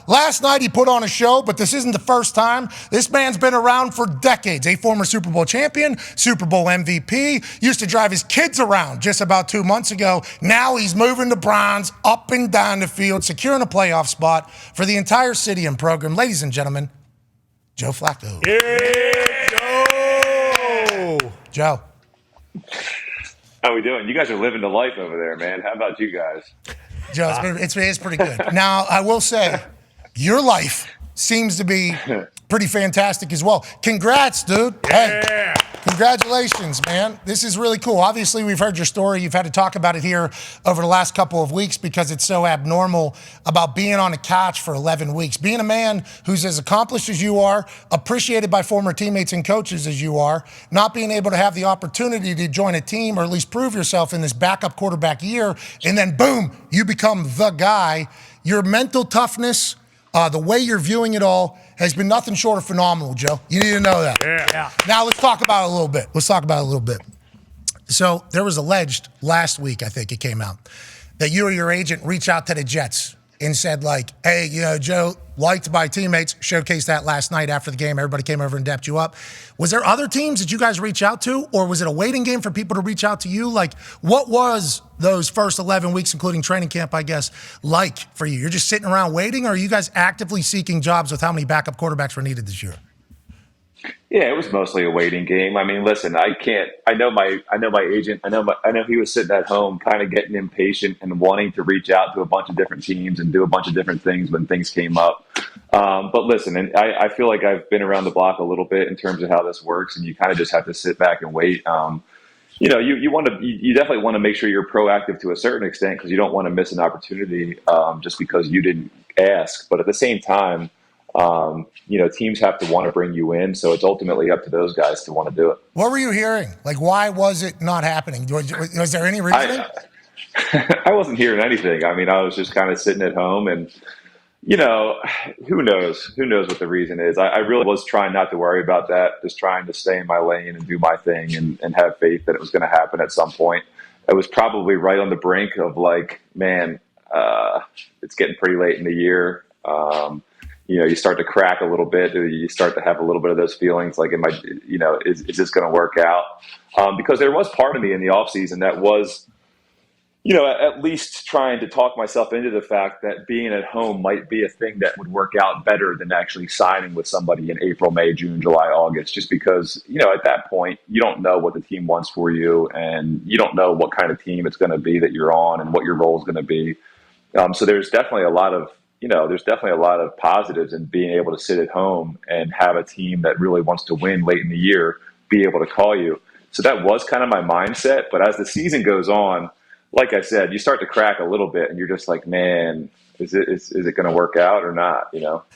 last night he put on a show, but this isn't the first time. This man's been around for decades. A former Super Bowl champion, Super Bowl MVP, used to drive his kids around just about 2 months ago. Now he's moving the Browns up and down the field, securing a playoff spot for the entire city and program. Ladies and gentlemen, Joe Flacco. Yeah, Joe. Joe. How we doing? You guys are living the life over there, man. How about you guys? Joe, it's pretty good. Now, I will say, your life seems to be pretty fantastic as well. Congrats, dude. Yeah. Hey, congratulations, man. This is really cool. Obviously, we've heard your story. You've had to talk about it here over the last couple of weeks because it's so abnormal about being on a couch for 11 weeks. Being a man who's as accomplished as you are, appreciated by former teammates and coaches as you are, not being able to have the opportunity to join a team or at least prove yourself in this backup quarterback year, and then boom, you become the guy. Your mental toughness, the way you're viewing it all has been nothing short of phenomenal, Joe. You need to know that. Yeah. Now let's talk about it a little bit. So there was alleged last week, I think it came out, that you or your agent reached out to the Jets and said like, hey, Joe, liked by teammates, showcased that last night after the game. Everybody came over and dapped you up. Was there other teams that you guys reach out to, or was it a waiting game for people to reach out to you? Like, what was those first 11 weeks, including training camp, I guess, like for you? You're just sitting around waiting, or are you guys actively seeking jobs with how many backup quarterbacks were needed this year? Yeah, it was mostly a waiting game. I mean, listen, I know my agent. I know he was sitting at home, kind of getting impatient and wanting to reach out to a bunch of different teams and do a bunch of different things when things came up. But listen, and I feel like I've been around the block a little bit in terms of how this works, and you kind of just have to sit back and wait. You definitely want to make sure you're proactive to a certain extent because you don't want to miss an opportunity just because you didn't ask. But at the same time, teams have to want to bring you in, so it's ultimately up to those guys to want to do it. What were you hearing? Like, why was it not happening? Was there any reason? I wasn't hearing anything. I mean, I was just kind of sitting at home, and who knows what the reason is. I really was trying not to worry about that, just trying to stay in my lane and do my thing and have faith that it was going to happen at some point. It was probably right on the brink of like, man, it's getting pretty late in the year. You start to crack a little bit. You start to have a little bit of those feelings like, is this going to work out? Because there was part of me in the offseason that was, at least trying to talk myself into the fact that being at home might be a thing that would work out better than actually signing with somebody in April, May, June, July, August, just because, at that point, you don't know what the team wants for you and you don't know what kind of team it's going to be that you're on and what your role is going to be. So there's definitely a lot of positives in being able to sit at home and have a team that really wants to win late in the year be able to call you. So that was kind of my mindset. But as the season goes on, like I said, you start to crack a little bit and you're just like, man, is it going to work out or not?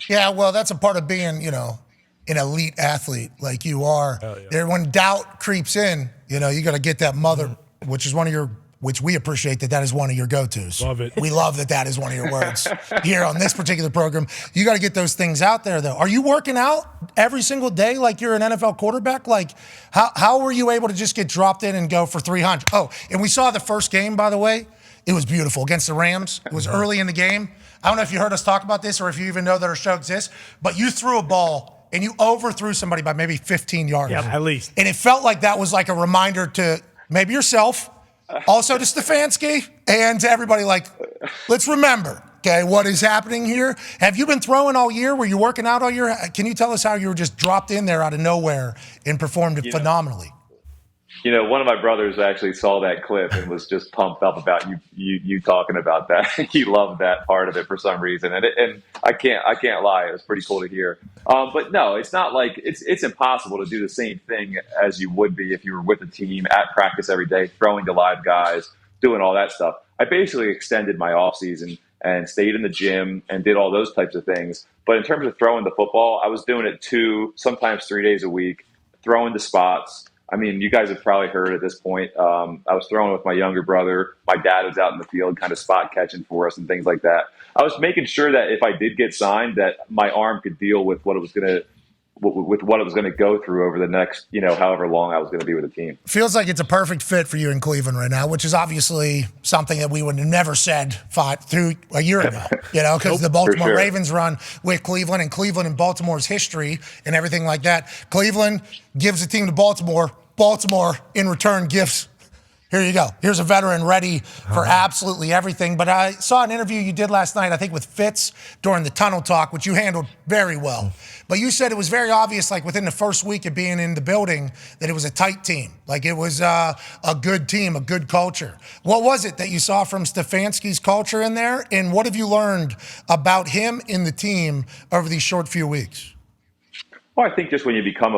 Yeah, well, that's a part of being, an elite athlete like you are. Yeah. There, when doubt creeps in, you got to get that mother, which we appreciate that is one of your go-tos. Love it. We love that is one of your words here on this particular program. You got to get those things out there, though. Are you working out every single day like you're an NFL quarterback? Like, how were you able to just get dropped in and go for 300? Oh, and we saw the first game, by the way. It was beautiful against the Rams. It was early in the game. I don't know if you heard us talk about this or if you even know that our show exists, but you threw a ball and you overthrew somebody by maybe 15 yards. Yeah, at least. And it felt like that was like a reminder to maybe yourself, also to Stefanski, and to everybody, like, let's remember, okay, what is happening here. Have you been throwing all year? Were you working out all year? Can you tell us how you were just dropped in there out of nowhere and performed phenomenally? One of my brothers actually saw that clip and was just pumped up about you talking about that. He loved that part of it for some reason, and I can't lie, it was pretty cool to hear. But no, it's not like it's impossible to do the same thing as you would be if you were with a team at practice every day, throwing to live guys, doing all that stuff. I basically extended my off season and stayed in the gym and did all those types of things. But in terms of throwing the football, I was doing it 2, sometimes 3 days a week, throwing to spots. I mean, you guys have probably heard at this point, I was throwing with my younger brother. My dad was out in the field kind of spot catching for us and things like that. I was making sure that if I did get signed, that my arm could deal with what it was going to, with what it was going to go through over the next, however long I was going to be with the team. Feels like it's a perfect fit for you in Cleveland right now, which is obviously something that we would have never said through a year ago, because the Baltimore Ravens run with Cleveland and Baltimore's history and everything like that. Cleveland gives the team to Baltimore. Baltimore, in return, gives. Here you go. Here's a veteran ready for absolutely everything. But I saw an interview you did last night, I think with Fitz during the tunnel talk, which you handled very well. But you said it was very obvious, like within the first week of being in the building, that it was a tight team. Like it was a good team, a good culture. What was it that you saw from Stefanski's culture in there? And what have you learned about him in the team over these short few weeks? Well, I think just when you become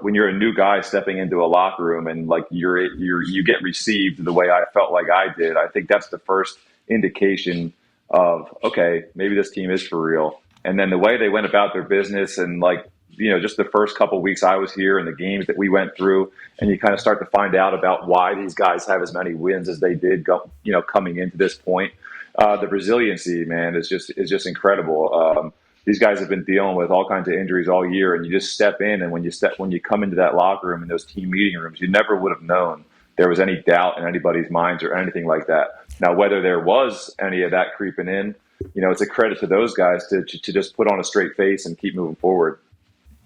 when you're a new guy stepping into a locker room and like you get received the way I felt like I did, I think that's the first indication of, okay, maybe this team is for real. And then the way they went about their business and just the first couple of weeks I was here and the games that we went through, and you kind of start to find out about why these guys have as many wins as they did, coming into this point. The resiliency, man, is just incredible. These guys have been dealing with all kinds of injuries all year, and you just step in, and when you come into that locker room in those team meeting rooms, you never would have known there was any doubt in anybody's minds or anything like that. Now, whether there was any of that creeping in, it's a credit to those guys to just put on a straight face and keep moving forward.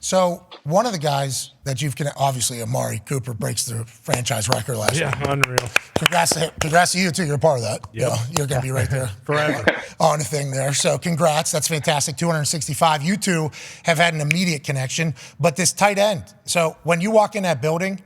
So one of the guys that obviously Amari Cooper breaks the franchise record last year. Yeah, unreal. Congrats to you too. You're a part of that. Yep. You're going to be right there forever on the thing there. So congrats. That's fantastic. 265. You two have had an immediate connection, but this tight end. So when you walk in that building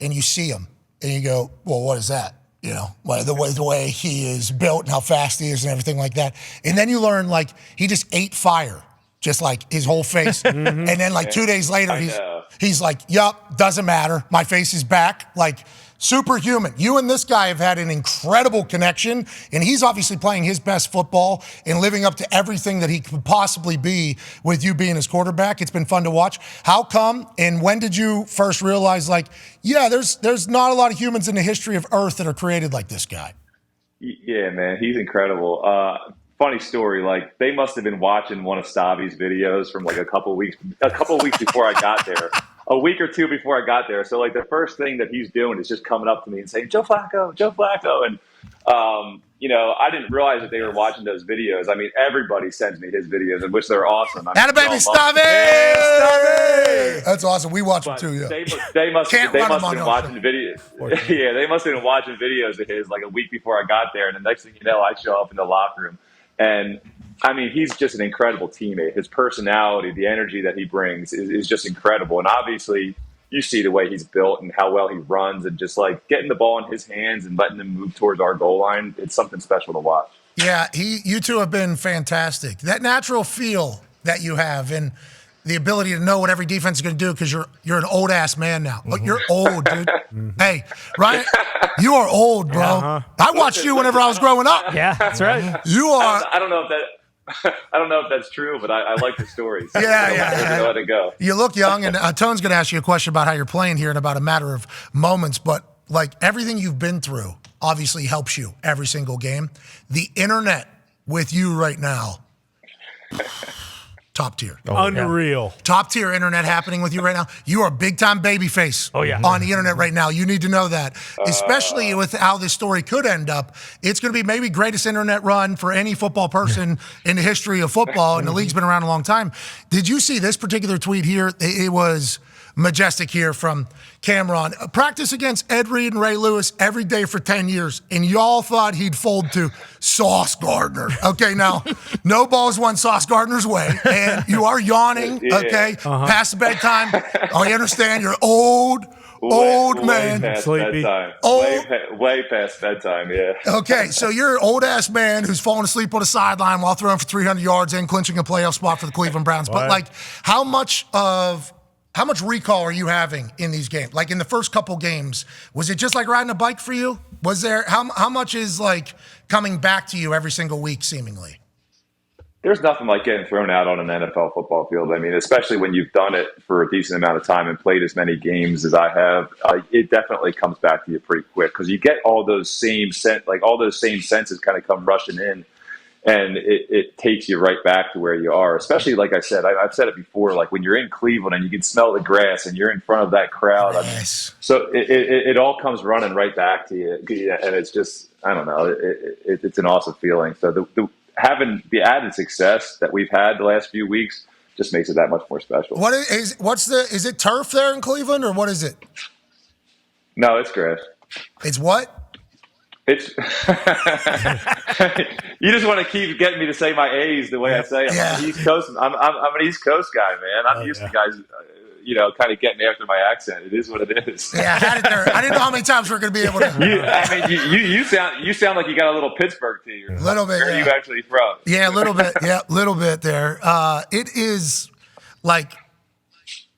and you see him and you go, well, what is that? The way he is built and how fast he is and everything like that. And then you learn like he just ate fire. Just like his whole face. And then like 2 days later, he's like, yup, doesn't matter. My face is back. Like superhuman. You and this guy have had an incredible connection, and he's obviously playing his best football and living up to everything that he could possibly be with you being his quarterback. It's been fun to watch. How come, and when did you first realize, like, there's not a lot of humans in the history of Earth that are created like this guy? Yeah, man, he's incredible. Funny story, like they must have been watching one of Stavi's videos from like a couple weeks before I got there, a week or two before I got there. So like the first thing that he's doing is just coming up to me and saying, Joe Flacco. And, I didn't realize that they were watching those videos. I mean, everybody sends me his videos, which they're awesome. Atta baby, Stavi! Stavi! That's awesome. We watch them too, yeah. They must have been watching the videos. Yeah, they must have been watching videos of his like a week before I got there. And the next thing you know, I show up in the locker room. And, I mean, he's just an incredible teammate. His personality, the energy that he brings is just incredible. And obviously, you see the way he's built and how well he runs and just, like, getting the ball in his hands and letting him move towards our goal line. It's something special to watch. Yeah, you two have been fantastic. That natural feel that you have and the ability to know what every defense is going to do because you're an old-ass man now. Look, you're old, dude. Hey, Ryan, you are old, bro. I watched you whenever I was growing up. Yeah, that's right. You are. I don't know if that's true, but I like the stories. Yeah. Let it go. You look young, and Tone's going to ask you a question about how you're playing here in about a matter of moments, but like everything you've been through obviously helps you every single game. The internet with you right now. Top tier. Unreal. Yeah. Top tier internet happening with you right now. You are a big time babyface on the internet right now. You need to know that. Especially with how this story could end up. It's going to be maybe greatest internet run for any football person in the history of football, and the league's been around a long time. Did you see this particular tweet here? It was majestic here from Cameron. Practice against Ed Reed and Ray Lewis every day for 10 years, and y'all thought he'd fold to Sauce Gardner. Okay, now, no balls went Sauce Gardner's way, and you are yawning, okay, past the bedtime. I understand you're old man. Past sleepy. Bedtime. Way past bedtime, yeah. Okay, so you're an old-ass man who's falling asleep on the sideline while throwing for 300 yards and clinching a playoff spot for the Cleveland Browns. But, like, how much recall are you having in these games? Like in the first couple games, was it just like riding a bike for you? Was there how much is like coming back to you every single week seemingly? There's nothing like getting thrown out on an NFL football field. I mean, especially when you've done it for a decent amount of time and played as many games as I have, it definitely comes back to you pretty quick because you get all those same senses kind of come rushing in. and it takes you right back to where you are. Especially, like I said, I've said it before, like when you're in Cleveland and you can smell the grass and you're in front of that crowd. Yes. I mean, so it all comes running right back to you, and it's just, I don't know, it's an awesome feeling. So having the added success that we've had the last few weeks just makes it that much more special. Is it turf there in Cleveland, or what is it? No, it's grass. It's what? It's you just want to keep getting me to say my A's the way I say them. Yeah. I'm an East Coast. I'm an East Coast guy, man. I'm used to guys, kind of getting after my accent. It is what it is. Yeah, I had it there. I didn't know how many times we're going to be able to. You sound like you got a little Pittsburgh to you. A little bit. Where are you actually from? Yeah, a little bit. Yeah, a little bit there. It is like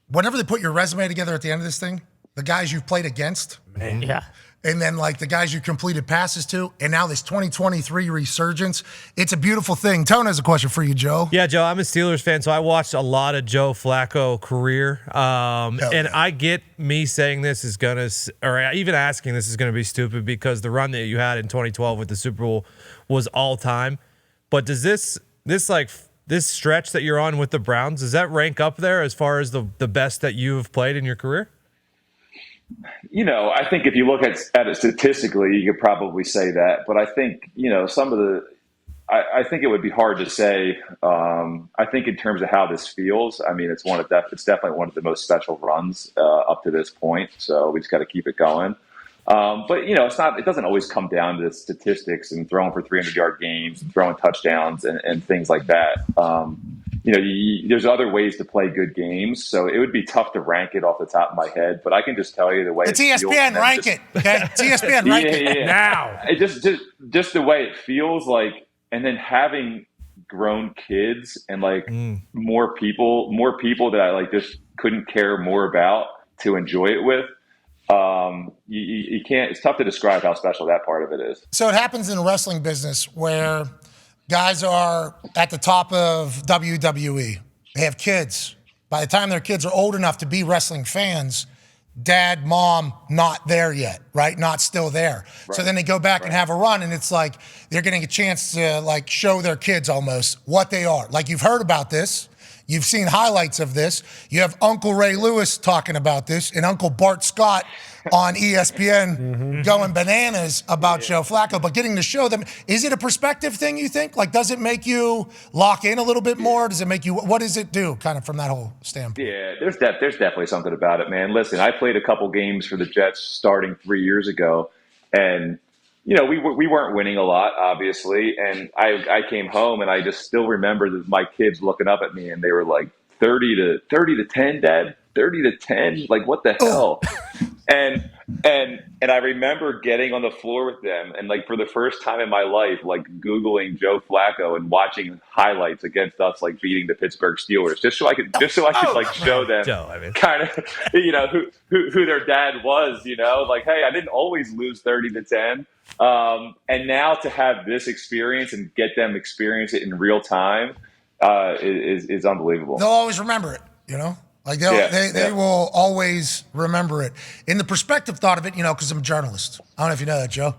whenever they put your resume together at the end of this thing, the guys you've played against. Man. Yeah. And then, like, the guys you completed passes to, and now this 2023 resurgence. It's a beautiful thing. Tone has a question for you, Joe. Yeah, Joe, I'm a Steelers fan, so I watched a lot of Joe Flacco career. I get me saying this is going to, or even asking this is going to be stupid because the run that you had in 2012 with the Super Bowl was all time. But does this stretch that you're on with the Browns, does that rank up there as far as the best that you've played in your career? I think if you look at it statistically, you could probably say that. But I think, I think it would be hard to say. I think in terms of how this feels, I mean, it's definitely one of the most special runs up to this point. So we just got to keep it going. But it doesn't always come down to statistics and throwing for 300-yard games and throwing touchdowns and things like that. There's other ways to play good games, so it would be tough to rank it off the top of my head. But I can just tell you the way it's ESPN. Rank it, okay? It's ESPN. Rank it now. It just the way it feels like, and then having grown kids and more people that I just couldn't care more about to enjoy it with. You can't. It's tough to describe how special that part of it is. So it happens in the wrestling business where guys are at the top of WWE. They have kids. By the time their kids are old enough to be wrestling fans, dad, mom, not there yet, right? Not still there. Right. So then they go back and have a run, and it's like they're getting a chance to show their kids almost what they are. Like, you've heard about this. You've seen highlights of this. You have Uncle Ray Lewis talking about this and Uncle Bart Scott on ESPN going bananas about Joe Flacco. But getting to show them, is it a perspective thing, you think? Does it make you lock in a little bit more? Does it make you, what does it do kind of from that whole standpoint? Yeah, there's definitely something about it, man. Listen, I played a couple games for the Jets starting 3 years ago, and we weren't winning a lot, obviously, and I came home and I just still remember my kids looking up at me and they were like, 30 to 10, Dad, 30 to 10, what the hell? And I remember getting on the floor with them and for the first time in my life, Googling Joe Flacco and watching highlights against us, beating the Pittsburgh Steelers, just so I could show them Joe, kind of, who their dad was, hey, I didn't always lose 30 to 10. And now to have this experience and get them experience it in real time is unbelievable. They'll always remember it, They will always remember it. In the perspective thought of it, because I'm a journalist. I don't know if you know that, Joe.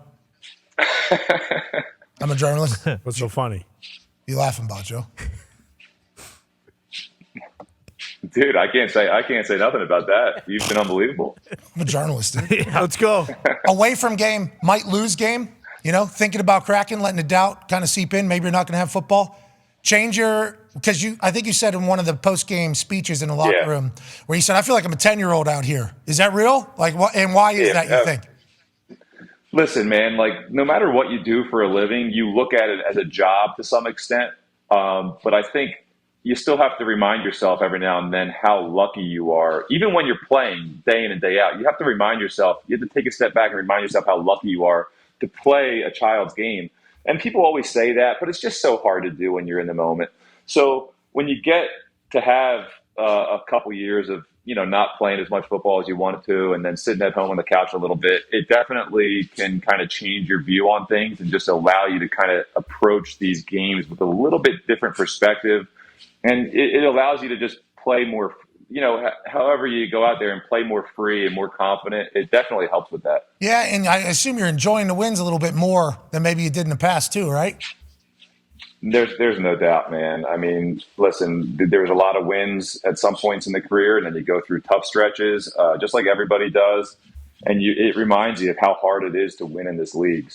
I'm a journalist. What's so funny? You laughing about, Joe? Dude, I can't say nothing about that. You've been unbelievable. I'm a journalist, dude. Yeah, let's go. Away from game, might lose game, thinking about cracking, letting the doubt kind of seep in. Maybe you're not going to have football. Because I think you said in one of the post-game speeches in the locker room where you said, I feel like I'm a 10-year-old out here. Is that real? What, and why is that, you think? Listen, man, no matter what you do for a living, you look at it as a job to some extent. But I think you still have to remind yourself every now and then how lucky you are. Even when you're playing day in and day out, you have to remind yourself, you have to take a step back and remind yourself how lucky you are to play a child's game. And people always say that, but it's just so hard to do when you're in the moment. So when you get to have a couple years of, not playing as much football as you wanted to, and then sitting at home on the couch a little bit, it definitely can kind of change your view on things and just allow you to kind of approach these games with a little bit different perspective. And it allows you to just play more, however you go out there and play more free and more confident. It definitely helps with that. Yeah, and I assume you're enjoying the wins a little bit more than maybe you did in the past too, right? There's no doubt, man. I mean, listen, there's a lot of wins at some points in the career, and then you go through tough stretches, just like everybody does. And it reminds you of how hard it is to win in this league.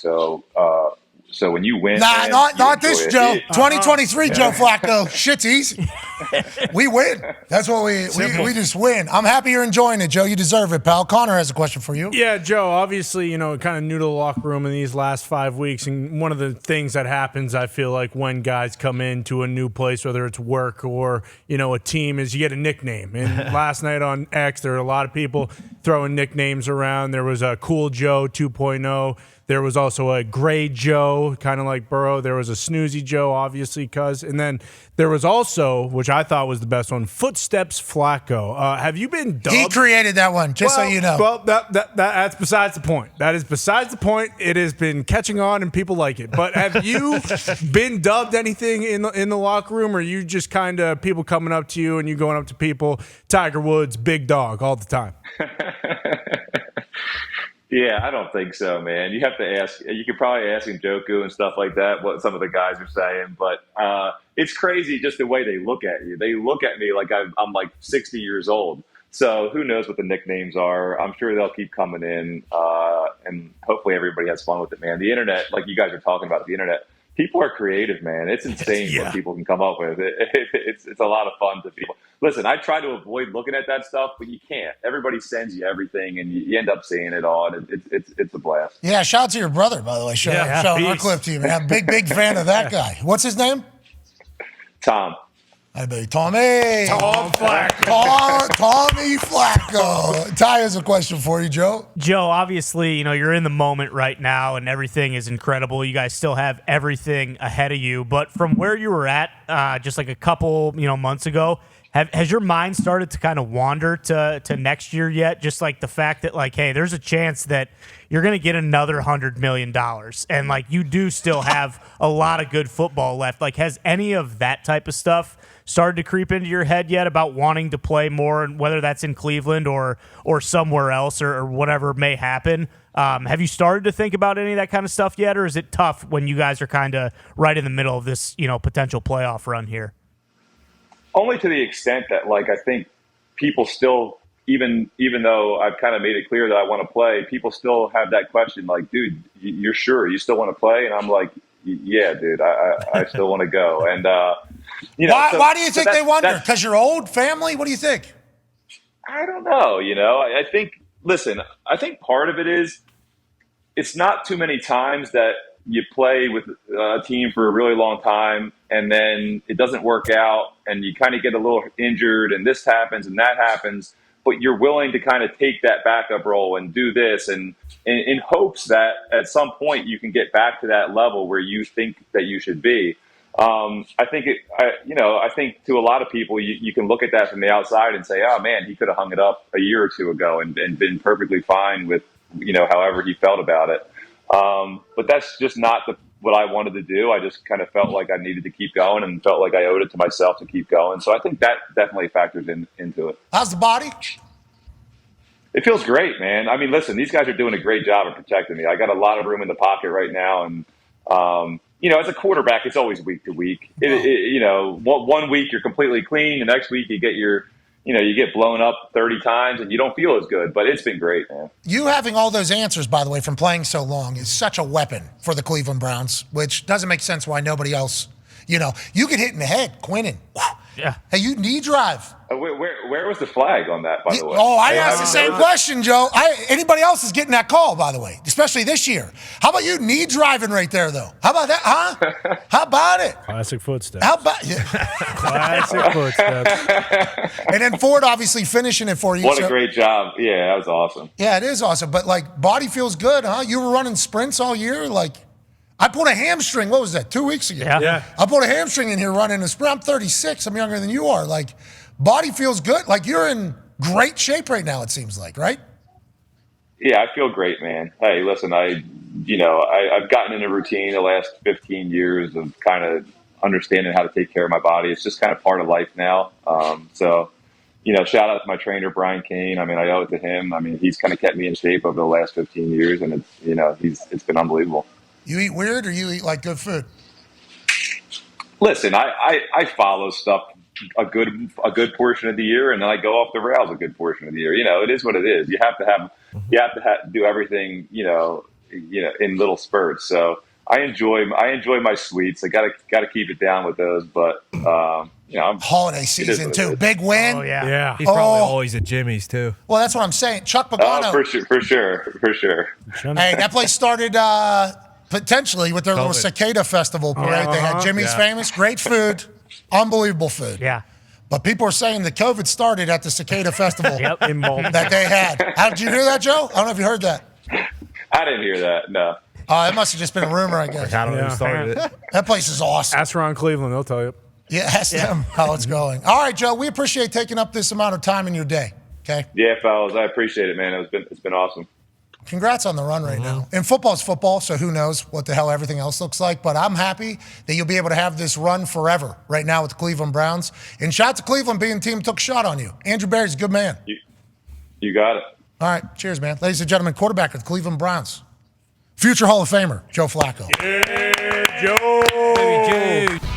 So when you win, Nah, man, not you this, enjoy Joe. it. 2023, Joe Flacco. Shit's easy. We win. That's what we just win. I'm happy you're enjoying it, Joe. You deserve it, pal. Connor has a question for you. Yeah, Joe, obviously, kind of new to the locker room in these last 5 weeks. And one of the things that happens, I feel like, when guys come into a new place, whether it's work or, a team, is you get a nickname. And last night on X, there were a lot of people throwing nicknames around. There was a Cool Joe 2.0. There was also a Gray Joe, kind of like Burrow. There was a Snoozy Joe, obviously, and then there was also, which I thought was the best one, Footsteps Flacco. Have you been dubbed? He created that one, just so you know. Well, that's besides the point. That is besides the point. It has been catching on, and people like it. But have you been dubbed anything in the locker room, or are you just kind of people coming up to you and you going up to people, Tiger Woods, big dog, all the time? Yeah, I don't think so, man. You have to ask. You could probably ask Njoku and stuff like that, what some of the guys are saying. But it's crazy just the way they look at you. They look at me like I'm like 60 years old. So who knows what the nicknames are? I'm sure they'll keep coming in, and hopefully everybody has fun with it, man. The internet, like you guys are talking about, the internet. People are creative, man. It's insane what people can come up with. It's a lot of fun to people. Listen, I try to avoid looking at that stuff, but you can't. Everybody sends you everything, and you end up seeing it all. And it's a blast. Yeah, shout out to your brother, by the way. Shout our clip to you, man. I'm a big fan of that guy. What's his name? Tom. Hey, baby, Tommy. Tom Flacco. Tommy Flacco. Ty has a question for you, Joe. Joe, obviously, you're in the moment right now and everything is incredible. You guys still have everything ahead of you. But from where you were at just like a couple, months ago, has your mind started to kind of wander to next year yet? Just like the fact that, like, hey, there's a chance that you're going to get another $100 million. And, like, you do still have a lot of good football left. Like, has any of that type of stuff started to creep into your head yet about wanting to play more, and whether that's in Cleveland or somewhere else or whatever may happen? Have you started to think about any of that kind of stuff yet, or is it tough when you guys are kind of right in the middle of this, potential playoff run here? Only to the extent that, like, I think people still, even though I've kind of made it clear that I want to play, people still have that question, like, dude, you're sure you still want to play? And I'm like, yeah, dude, I still want to go. And why do you think they wonder? Because you're old, family? What do you think? I don't know. I think, listen, I think part of it is it's not too many times that you play with a team for a really long time and then it doesn't work out and you kind of get a little injured and this happens and that happens, but you're willing to kind of take that backup role and do this and in hopes that at some point you can get back to that level where you think that you should be. I think to a lot of people, you can look at that from the outside and say, oh man, he could have hung it up a year or two ago and been perfectly fine with, however he felt about it. But that's just not what I wanted to do. I just kind of felt like I needed to keep going and felt like I owed it to myself to keep going. So I think that definitely factors into it. How's the body? It feels great, man. I mean, listen, these guys are doing a great job of protecting me. I got a lot of room in the pocket right now. And, as a quarterback, it's always week to week. One week you're completely clean. The next week you get blown up 30 times and you don't feel as good, but it's been great, man. You having all those answers, by the way, from playing so long is such a weapon for the Cleveland Browns, which doesn't make sense why nobody else, you get hit in the head, Quinnen. Yeah. Hey, you knee drive. Where was the flag on that, by the way? Oh, I asked the same question, Joe. Anybody else is getting that call, by the way, especially this year. How about you knee driving right there, though? How about that, huh? How about it? Classic footsteps. How about Classic footsteps. And then Ford obviously finishing it for you. What a great job. Yeah, that was awesome. Yeah, it is awesome. But, like, body feels good, huh? You were running sprints all year? Like, I pulled a hamstring, what was that, 2 weeks ago? Yeah. I pulled a hamstring in here running a sprint. I'm 36. I'm younger than you are. Like, body feels good. Like, you're in great shape right now, it seems like, right? Yeah, I feel great, man. Hey, listen, I've gotten in a routine the last 15 years of kind of understanding how to take care of my body. It's just kind of part of life now. Shout out to my trainer, Brian Kane. I mean, I owe it to him. I mean, he's kind of kept me in shape over the last 15 years, and it's been unbelievable. You eat weird or you eat, like, good food? Listen, I follow stuff a good portion of the year, and then I go off the rails a good portion of the year. It is what it is. You have to do everything, in little spurts. So I enjoy my sweets. I gotta keep it down with those, but holiday season too. Big win. Oh yeah. He's probably always at Jimmy's too. Well, that's what I'm saying. Chuck Pagano. For sure. Hey, that place started potentially with their little cicada festival parade. They had Jimmy's Famous, great food, unbelievable food. Yeah. But people are saying that COVID started at the cicada festival In Malta. that they had. How did you hear that, Joe? I don't know if you heard that. I didn't hear that. No. It must have just been a rumor, I guess. I don't know who started it. That place is awesome. Ask around Cleveland, they'll tell you. Yeah, ask them how it's going. All right, Joe, we appreciate taking up this amount of time in your day. Okay. Yeah, fellas, I appreciate it, man. It's been awesome. Congrats on the run right now. And football's football, so who knows what the hell everything else looks like. But I'm happy that you'll be able to have this run forever right now with the Cleveland Browns. And shout out to Cleveland being the team that took a shot on you. Andrew Berry's a good man. You got it. All right, cheers, man. Ladies and gentlemen, quarterback of the Cleveland Browns. Future Hall of Famer, Joe Flacco. Yeah, Joe. Baby Joe.